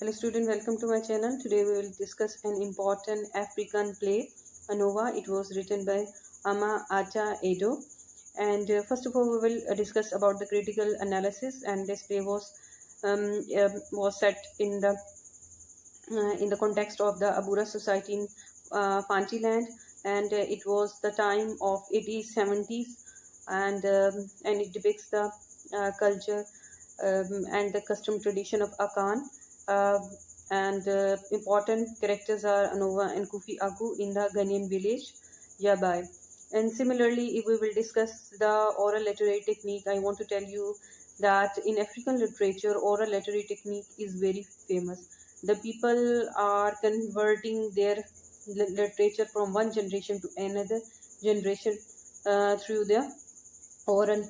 Hello student, welcome to my channel. Today we will discuss an important African play, Anova. It was written by At Aido. And first of all, we will discuss about the critical analysis. And this play was set in the context of the Abura society in Fantiland, and it was the time of 80s, 70s, and it depicts the culture and the custom tradition of Akan. Uh, and important characters are Anova and Kufi Agu in the Ghanaian village Yabai. And similarly, if we will discuss the oral literary technique, I want to tell you that in African literature, oral literary technique is very famous. The people are converting their literature from one generation to another generation through the oral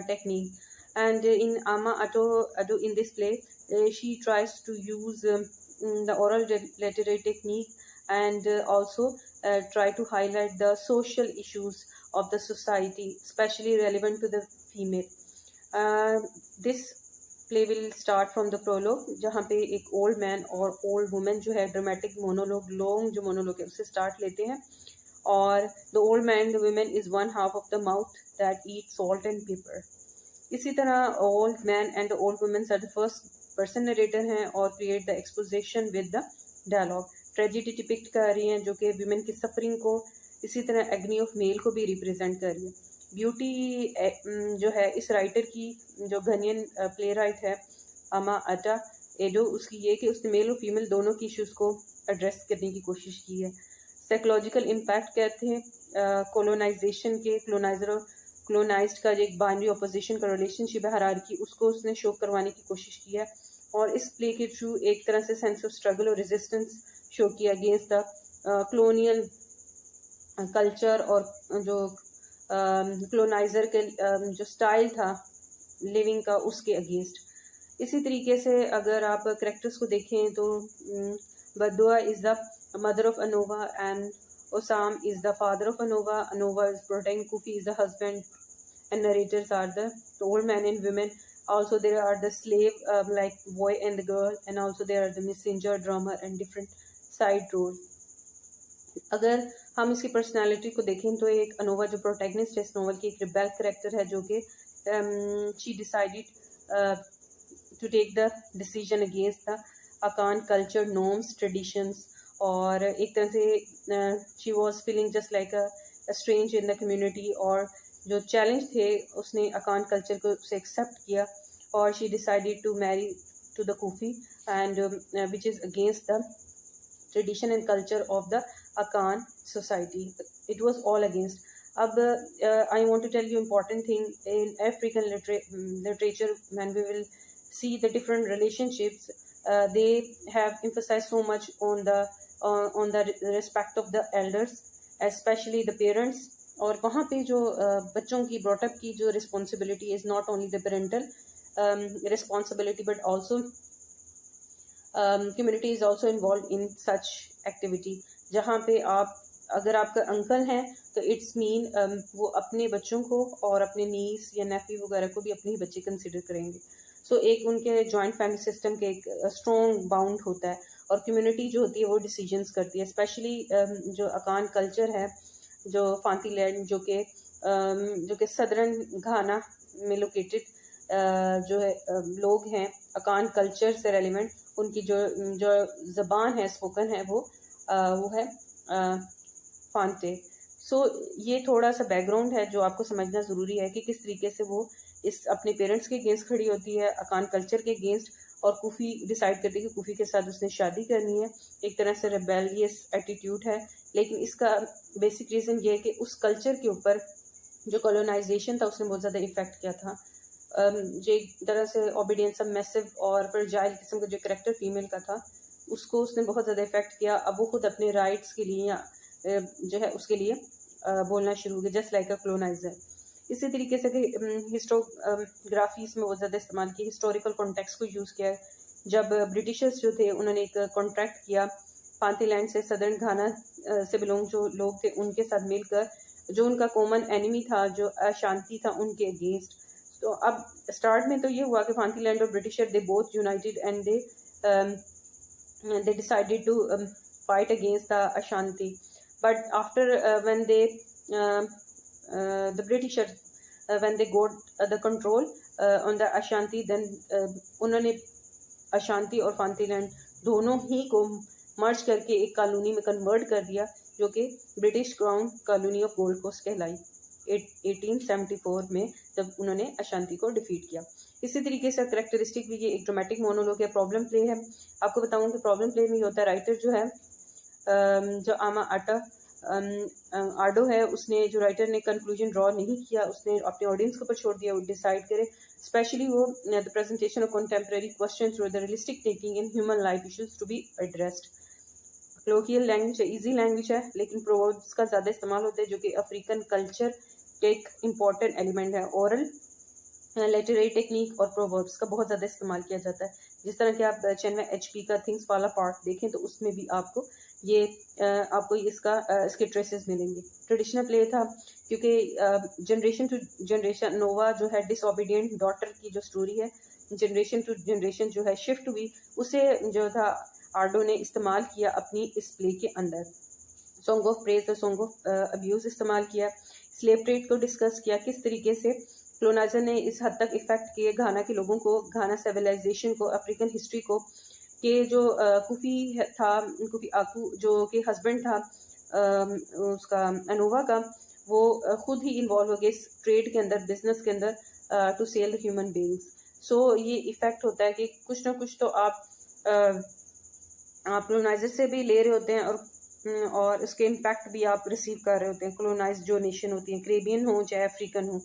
technique. And in Ado in this play, she tries to use the oral literary technique and also try to highlight the social issues of the society, especially relevant to the female. This play will start from the prologue, जहाँ पे एक old man और old women जो है dramatic monologue, long जो monologue है उससे start लेते हैं. और the old man the women is one half of the mouth that eat salt and pepper. इसी तरह old man and the old women are the first person narrator हैं और create the exposition with the dialogue. Tragedy depict कर रही हैं जो कि women की सफरिंग को, इसी तरह एग्नी ऑफ मेल को भी रिप्रेजेंट कर रही है. ब्यूटी जो है इस राइटर की, जो घनियन प्ले राइट है एट एडो, उसकी ये कि उसने मेल और फीमेल दोनों की इश्यूज़ को एड्रेस करने की कोशिश की है. साइकोलॉजिकल इम्पैक्ट कहते हैं कोलोनाइजेशन के, क्लोनाइजर और क्लोनाइज्ड का जो एक बाइनरी अपोजिशन का रिलेशनशिप है, हायरार्की, उसको उसने शो करवाने की कोशिश की है. और इस प्ले के थ्रू एक तरह से सेंस ऑफ स्ट्रगल और रेजिस्टेंस शो किया अगेंस्ट द कलोनियल कल्चर और जो क्लोनाइजर के जो स्टाइल था लिविंग का, उसके अगेंस्ट. इसी तरीके से अगर आप करेक्टर्स को देखें तो Badua is the mother of Anowa and Osam is the father of Anowa. Anowa is protecting, Kofi is the husband, and narrators are the old men and women. Also there are the slave like boy and the girl, and also there are the messenger, drummer and different side role. अगर हम इसकी personality को देखें तो एक ANOVA जो protagonist है इस नॉवल की, एक रिबेल करेक्टर है जो कि she decided to take the decision against the Akan culture, norms, traditions. और एक तरह से she was feeling just like a strange in the community, और जो चैलेंज थे उसने अकान कल्चर को उसे एक्सेप्ट किया. और she decided to marry to the Kofi and which is against the tradition and culture of the Akan society. It was all against. अब I want to tell you important thing in African literature. When we will see the different relationships, they have emphasized so much on the respect of the elders, especially the parents. और वहाँ पे जो बच्चों की brought up की जो responsibility is not only the parental responsibility but also community is also involved in such activity. जहाँ पे आप, अगर आपका अंकल हैं तो इट्स मीन वो अपने बच्चों को और अपने नीस या नेफी वगैरह को भी अपने ही बच्चे कंसिडर करेंगे. सो एक उनके जॉइंट फैमिली सिस्टम के एक स्ट्रॉन्ग बाउंड होता है, और कम्युनिटी जो होती है वो डिसीजंस करती है. स्पेशली जो अकान कल्चर है, जो फांतीलैंड जो कि सदर्न घाना में लोकेटेड जो है लोग हैं अकान कल्चर से रेलिवेंट, उनकी जो ज़बान है, स्पोकन है, वो है फांते. सो ये थोड़ा सा बैकग्राउंड है जो आपको समझना ज़रूरी है कि किस तरीके से वो इस अपने पेरेंट्स के अगेंस्ट खड़ी होती है, अकान कल्चर के अगेंस्ट. और कुफी डिसाइड करती है कि कुफी के साथ उसने शादी करनी है. एक तरह से रेबेलियस एटीट्यूड है, लेकिन इसका बेसिक रीज़न ये है कि उस कल्चर के ऊपर जो कॉलोनाइजेशन था उसने बहुत ज़्यादा इफ़ेक्ट किया था. जो एक तरह से ओबीडियंस, सबमिसिव और फ्रजाइल किस्म का जो करेक्टर फीमेल का था, उसको उसने बहुत ज़्यादा इफेक्ट किया. अब वो खुद अपने राइट्स के लिए या जो है उसके लिए बोलना शुरू हो गया, जस्ट लाइक अ क्लोनाइजर. इसी तरीके से हिस्टोग्राफीज में बहुत ज़्यादा इस्तेमाल किया, हिस्टोरिकल कॉन्टेक्स्ट को यूज़ किया. जब ब्रिटिशर्स जो थे उन्होंने एक कॉन्ट्रैक्ट किया फांतीलैंड से, सदर्न घाना से बिलोंग जो लोग थे उनके साथ मिलकर, जो उनका कॉमन एनिमी था, जो अशांति था, उनके अगेंस्ट. तो अब स्टार्ट में तो ये हुआ कि फांतीलैंड और britisher they both United and they they decided to fight against the Ashanti. But after when they the Britishers when they got the control on the Ashanti, then उन्होंने अशांति और फांतीलैंड दोनों ही को मर्ज करके एक कॉलोनी में कन्वर्ट कर दिया, जो कि British crown colony of Gold Coast कहलाई 1874 में, जब उन्होंने अशांति को डिफीट किया। इसी तरीके से करेक्टरिस्टिक भी ये एक ड्रामेटिक मोनोलॉग है, प्रॉब्लम प्ले है। आपको बताऊं कि प्रॉब्लम प्ले में ये होता है, राइटर जो है जो आमा आडो है, उसने जो राइटर ने कंक्लूजन ड्रॉ नहीं किया, उसने अपने ऑडियंस के ऊपर छोड़ दिया, वो डिसाइड करे। स्पेशली वो the presentation of contemporary question through the realistic taking in human life issues to be addressed. Colloquial language है, ईजी लैंग्वेज है, लेकिन प्रोवर्ब्स का ज़्यादा इस्तेमाल होता है, जो कि अफ्रीकन कल्चर के एक इम्पॉर्टेंट एलिमेंट है। ओरल लिटरेरी टेक्निक और प्रोवर्ब्स का बहुत ज़्यादा इस्तेमाल किया जाता है। जिस तरह के आप चैनवे HP का थिंग्स फॉल अपार्ट देखें तो उसमें भी आपको ये इसके ट्रेसेस मिलेंगे। ट्रेडिशनल प्ले था, क्योंकि जनरेशन टू जनरेशन नोवा जो है डिसओबीडियंट डॉटर की जो स्टोरी है, जनरेशन टू जनरेशन जो है शिफ्ट हुई, उसे जो था आर्डो ने इस्तेमाल किया अपनी इस प्ले के अंदर। सॉन्ग ऑफ प्रेज और सॉन्ग ऑफ अब्यूज़ इस्तेमाल किया। स्लेव ट्रेड को डिस्कस किया, किस तरीके से कॉलोनाइजर ने इस हद तक इफेक्ट किए घाना के लोगों को, घाना सिविलाइजेशन को, अफ्रीकन हिस्ट्री को, कि जो कुफी था, कुफी आकू जो कि हस्बैंड था उसका अनोवा का, वो खुद ही इन्वॉल्व हो गए इस ट्रेड के अंदर, बिजनेस के अंदर, to sell the human beings. So ये इफेक्ट होता है कि कुछ ना कुछ तो आप कॉलोनाइजर से भी ले रहे होते हैं और इसके इम्पैक्ट भी आप रिसीव कर रहे होते हैं। कॉलोनाइज जो नेशन होती हैं, कैरेबियन हो चाहे अफ्रीकन हो,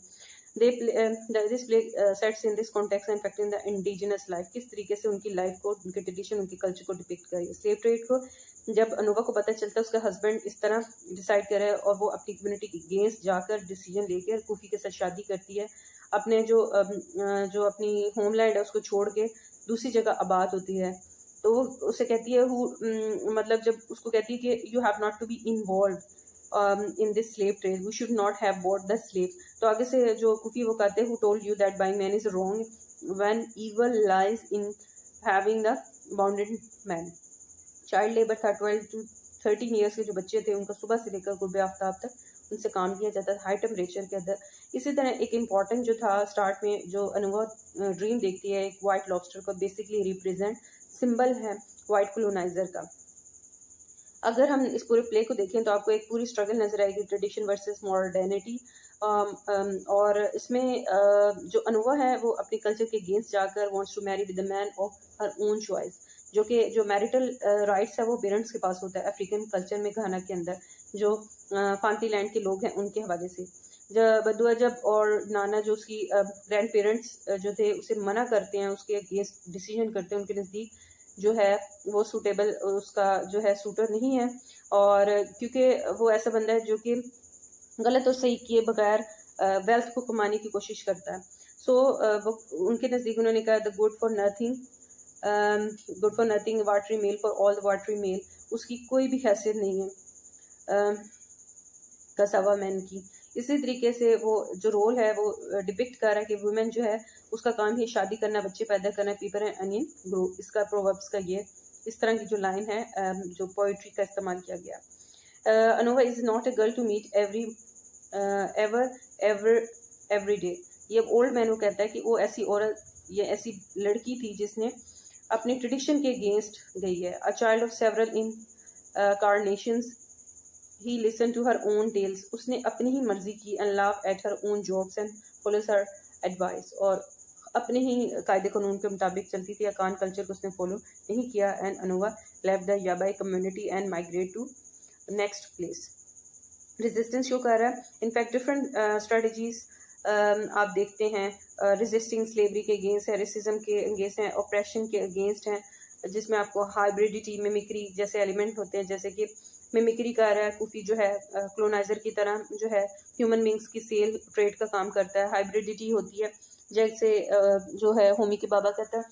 this play sets in this context effecting the indigenous life, किस तरीके से उनकी लाइफ को, उनके ट्रेडिशन, उनके कल्चर को डिपिक्ट करिए। स्लेव ट्रेड को जब अनोवा को पता चलता है उसका हस्बैंड इस तरह डिसाइड करे और वो अपनी कम्युनिटी के अगेंस्ट जाकर डिसीजन लेकर कुफी के साथ शादी करती है, अपने जो अपनी होमलैंड है उसको छोड़ के दूसरी जगह आबाद होती है, तो वो उसे कहती है मतलब जब उसको कहती है कि you have not to be involve in this slave trade, we should not have bought the slave. तो आगे से जो कुफी वो कहते हैं, who told you that buying man is wrong when evil lies in having the bounded man. Child labour था, 12 to 13 years के जो बच्चे थे उनको सुबह से लेकर गुरबे आफ्ताब तक उनसे काम किया जाता था हाई टेम्परेचर के अंदर। इसी तरह एक इम्पॉर्टेंट जो था स्टार्ट में जो अनुभव ड्रीम देखती है एक वाइट लॉबस्टर को बेसिकली रिप्रेजेंट सिंबल है वाइट कॉलोनाइजर का। अगर हम इस पूरे प्ले को देखें तो आपको एक पूरी स्ट्रगल नजर आएगी, ट्रेडिशन वर्सेस मॉडर्निटी। और इसमें जो अनुभव है वो अपने कल्चर के अगेंस्ट जाकर wants to marry with the man of her own choice, जो कि जो मैरिटल राइट्स है वो पेरेंट्स के पास होता है अफ्रीकन कल्चर में, घाना के अंदर जो फांती लैंड के लोग हैं उनके हवाले से। जब बदुआ जब और नाना जो उसकी ग्रैंड पेरेंट्स जो थे उसे मना करते हैं, उसके अगेंस्ट डिसीजन करते हैं, उनके नज़दीक जो है वो सूटेबल उसका जो है सूटर नहीं है, और क्योंकि वो ऐसा बंदा है जो कि गलत और सही किए बगैर वेल्थ को कमाने की कोशिश करता है। सो वो उनके नज़दीक उन्होंने कहा the good for nothing watery male for all the watery male, उसकी कोई भी हैसियत नहीं है कसावा मैन की। इसी तरीके से वो जो रोल है वो डिपिक्ट कर रहा है कि वुमेन जो है उसका काम ही शादी करना, बच्चे पैदा करना, पीपर एंड अनियन ग्रो। इसका प्रोवर्ब्स का ये इस तरह की जो लाइन है जो पोइट्री का इस्तेमाल किया गया। Anowa is not a girl to meet every day. ये ओल्ड मैन वो कहता है कि वो ऐसी औरत या ऐसी लड़की थी जिसने अपने ट्रेडिशन के अगेंस्ट गई है। A child of several incarnations he listen to her own tales, उसने अपनी ही मर्जी की, and love at her own jobs and follows her advice, और अपने ही कायदे कानून के मुताबिक चलती थी। अकान कल्चर को उसने फॉलो नहीं किया। And Anowa left the Yebi community and migrate to next place. Resistance show कर रहा है। इनफैक्ट डिफरेंट स्ट्रेटजीज आप देखते हैं, रेजिस्टिंग स्लेवरी के अगेंस्ट है, रेसिज्म के अगेंस्ट हैं, ऑपरेशन के अगेंस्ट हैं, जिसमें आपको हाइब्रिडिटी, मिमिक्री जैसे एलिमेंट होते हैं। जैसे कि मिमिक्री कर रहा है कुफी जो है कॉलोनाइजर की तरह जो है ह्यूमन बींग्स की सेल ट्रेड का काम करता है। हाइब्रिडिटी होती है जैसे जो है होमी के बाबा कहता है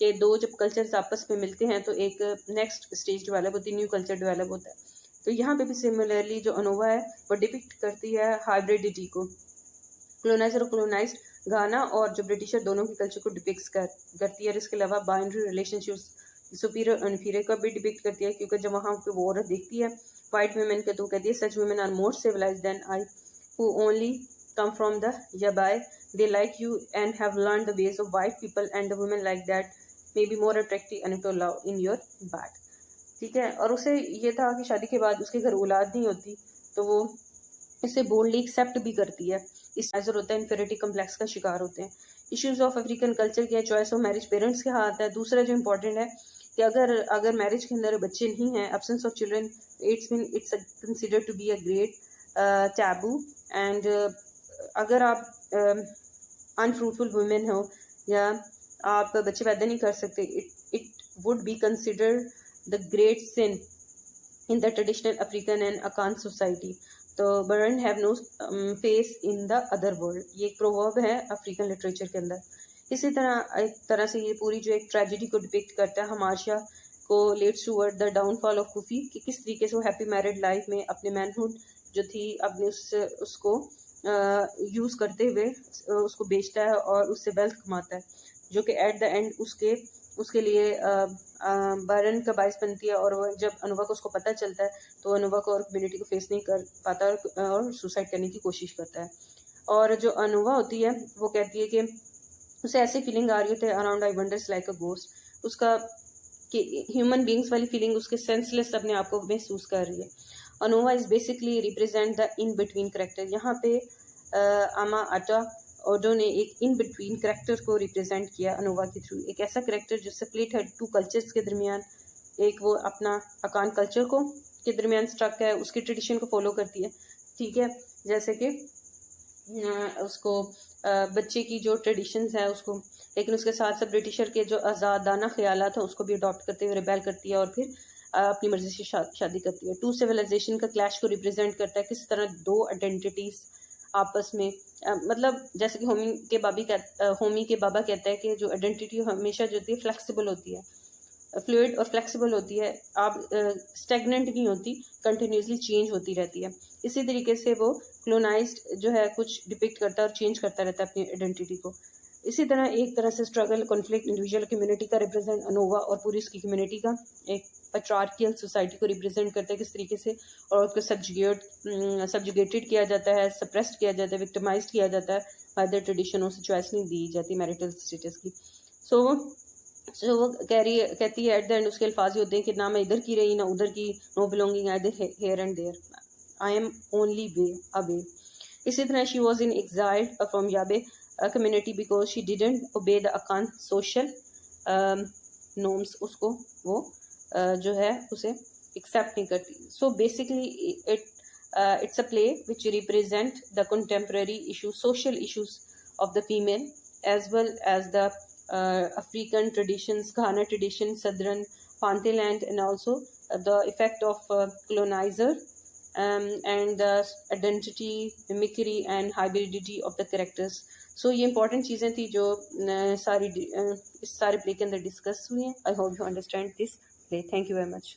कि दो जब कल्चर्स आपस में मिलते हैं तो एक नेक्स्ट स्टेज डेवलप होती है, न्यू कल्चर डेवलप होता है। तो यहाँ पे भी सिमिलरली जो अनोवा है वो डिपिक्ट करती है हाइब्रिडिटी को। कॉलोनाइजर और कॉलोनाइज्ड घाना और जो ब्रिटिशर दोनों के कल्चर को डिपिक्ट करती है। इसके अलावा बाइनरी रिलेशनशिप्स सुपीरियर और इन्फीरियर का भी डिपिक्ट करती है, क्योंकि जब वहाँ पे वो औरत देखती है वाइट वुमेन के तो कहती है such women are more civilize than I who only come from the yabai, they like you and have learned the ways of white people, and the women like that may be more attractive and to love in your bed. ठीक है। और उसे ये था कि शादी के बाद उसके घर औलाद नहीं होती तो वो इसे बोल्डली एक्सेप्ट भी करती है। इस नजर होता है इन्फेरिटी कम्प्लेक्स का शिकार होते हैं। इश्यूज ऑफ अफ्रीकन कल्चर क्या, चॉइस ऑफ मैरिज पेरेंट्स के हाथ है। दूसरा जो इम्पोर्टेंट है कि अगर मैरिज के अंदर बच्चे नहीं हैं, absence of children, it's considered to be a great taboo. And अगर आप अनफ्रूटफुल वुमेन हो या आप बच्चे पैदा नहीं कर सकते, it would be considered the great sin in the traditional African and Akan society. तो barren have no face in the other world, ये एक प्रोवर्ब है अफ्रीकन लिटरेचर के अंदर। इसी तरह एक तरह से ये पूरी जो एक ट्रेजिडी को डिपिक्ट करता है, हमाशा को leads toward the downfall of Kofi, कि किस तरीके से वो हैप्पी मैरिड लाइफ में अपने मैनहुड जो थी अपने उसको यूज़ करते हुए उसको बेचता है और उससे वेल्थ कमाता है, जो कि एट द एंड उसके लिए बर्न का बायस बनती है। और वो जब अनुभव को उसको पता चलता है तो अनुभव को और कम्युनिटी को फेस नहीं कर पाता और सुसाइड करने की कोशिश करता है। और जो अनुभव होती है वो कहती है कि उसे ऐसी फीलिंग आ रही होती है around I wonders like a ghost, उसका कि ह्यूमन बींग्स वाली फीलिंग उसके सेंसलेस अपने आप को महसूस कर रही है। ANOVA is basically represent the in between character. यहाँ पे आमा आटा ओडो ने एक इन बिटवीन करेक्टर को रिप्रेजेंट किया अनोवा के थ्रू, एक ऐसा करेक्टर जो स्प्लिट है टू कल्चर्स के दरमियान। एक वो अपना अकान कल्चर को के दरमियान स्ट्रक है, उसकी ट्रेडिशन को फॉलो करती है, ठीक है, जैसे कि उसको बच्चे की जो ट्रेडिशंस है उसको, लेकिन उसके साथ साथ ब्रिटिशर के जो आज़ादाना ख्यालात हैं उसको भी अडॉप्ट करते हुए रिबेल करती है और फिर अपनी मर्जी से शादी करती है। टू सिविलाइजेशन का क्लैश को रिप्रेजेंट करता है, किस तरह दो आइडेंटिटीज़ आपस में मतलब जैसे कि होमी के बाबा कहता है कि जो आइडेंटिटी हमेशा जो होती है फ्लेक्सिबल होती है, फ्लूइड और फ्लेक्सिबल होती है, आप स्टेगनेंट नहीं होती, कंटिन्यूसली चेंज होती रहती है। इसी तरीके से वो क्लोनाइज्ड जो है कुछ डिपिक्ट करता है और चेंज करता रहता है अपनी आइडेंटिटी को। इसी तरह एक तरह से स्ट्रगल कॉन्फ्लिक्ट इंडिविजुअल कम्युनिटी का रिप्रेजेंट अनोवा और पूरी उसकी कम्युनिटी का एक पैट्रियार्कियल सोसाइटी को रिप्रेजेंट करता है, किस तरीके से और उसको सब्जुगेटेड किया जाता है, सप्रेस्ड किया जाता है, विक्टिमाइज्ड किया जाता है बाय द ट्रेडिशन, उसे चॉइस नहीं दी जाती मैरिटल स्टेटस की। सो वो कहती है एट द एंड उसके अल्फाज होते हैं कि ना मैं इधर की रही ना उधर की, no belonging either here and there, I am only way away. इसी तरह she was in exile from Yebi community because she didn't obey the akan social norms, उसको वो जो है उसे accept नहीं करती। So basically it's a play which represent the contemporary issues, social issues of the female as well as the African traditions, Ghana tradition, Southern Pantheland, and also the effect of colonizer and the identity, mimicry and hybridity of the characters. सो ये important चीज़ें थी जो इस सारे play के अंदर discuss हुई हैं। I hope you understand this play. Thank you very much.